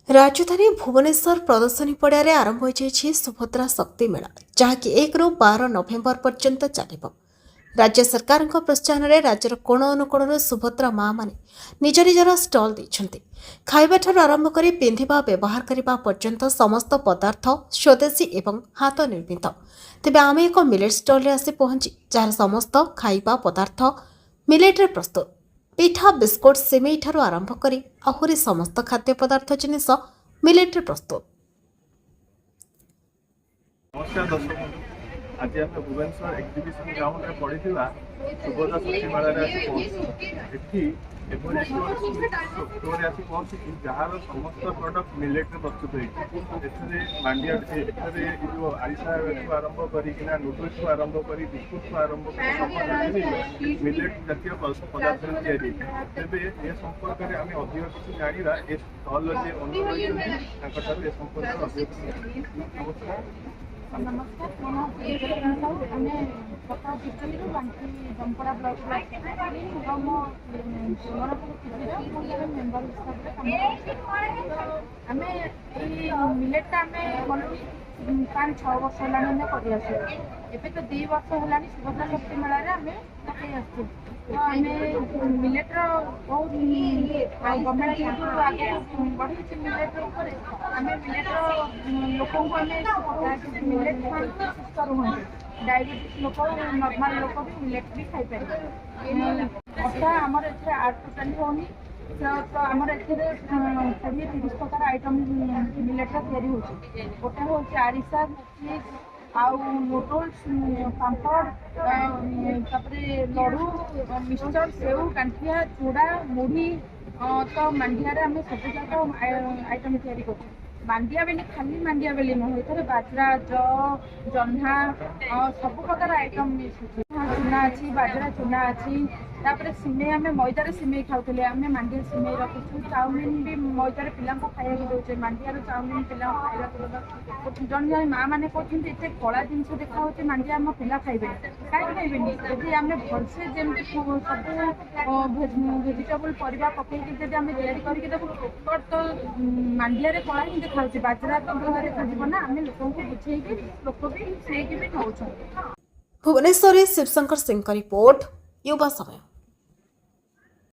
राजधानी भुवनेश्वर प्रदर्शनी पड़िया आरंभ हो सुभद्रा शक्ति मेला जहाँकि 1 ରୁ 12 नवेम्बर पर्यंत चलिब। राज्य सरकार प्रोत्साहन में राज्यर कोण अनुकोण सुभद्रा माँ माने निज निजर स्टल देइछन्ति। खाइबा ठारू आरंभ कर पिंधिबा व्यवहार करने पर्यंत समस्त पदार्थ स्वदेशी एवं हाथ निर्मित। तेबे आमे एक मिलेट स्टल आसी पहुंची जार समस्त खाइबा पदार्थ मिलेट्रे प्रस्तुत। पिठा बिस्कुट सिमेई ठारू आरंभ करी आहुरी समस्त खाद्य पदार्थ जिनिस मिलेट्रे प्रस्तुत। नमस्कार दर्शक बंधु, आज आम भुवनेश्वर एक्जिबिशन ग्राउंड में पड़ी सुभद्रा शक्ति मेला स्टोर आसी पहुंची जार समस्त प्रडक्ट मिलेट्रे प्रस्तुत होती। मांडिया जो आरिसा आरंभ कर नूडल्स को आरंभ कर बिस्कुट को आरंभ कर मिलेट जातीय पदार्थ तैयारी। तेज ए संपर्क में आम अधिक किसी जाना ए स्टल जे ओनर रही ए संपर्क अधिक। नमस्कार, आमे कथा डिस्ट्रिक्ट बांकी जमपड़ा ब्लॉक मेम्बर हिसाब से आम मिलेट आमे गलु 5-6 वर्ष है कर तो 2 वर्ष है सुभद्रा शक्ति मेला आम पकई आसू। तो आम मिलेट्र बहुत गवर्नमेंट आगे बढ़ी मिलेट्र आम मिलेट्र लोक मिलेट सुस्थ रुहत डायबिटीज लोक नॉर्मल लोक भी मिलेट भी खाईपर। अटा आमर ए आर्ट टोटाली होनी तो आमर ए 20-30 प्रकार आइटम मिलेट तैयारी हो गोटे हूँ आरिसा आउ नूडल्स पापड़ लड़ू मिक्सचर सेव कांठिया चूड़ा मुढ़ी तो मांडिया आम सब जाक आइटम तैयारी कर। मांडिया बेली खाली मांडिया बेली नुह ये बाजरा जन्हा सब प्रकार आइटम मिसुची। चूना अच्छी बाजरा चूना अच्छी सिमेई आम मैदार सिमेई खाऊले आम मांडिया सिमेई रखुचु। चाउमिन भी मैदार पिला खाया दौचे मांडियार चाउमिन पिला खाया जन जन माँ मैंने कहते ये कला जिन देखा मांडिया आम पिला खाइबे कहीं खाइबेनि यदि आम भलसे जमी सब भेजिटेबल परिवा पकईकि जब आम तैयारी करके देवु तो मांडिया कला ही देखा बाजरा तो गला देखा ना आम लोक बुझे लोक भी से भी नौ। भुवनेश्वर शिवशंकर सिंह का रिपोर्ट युवा समय।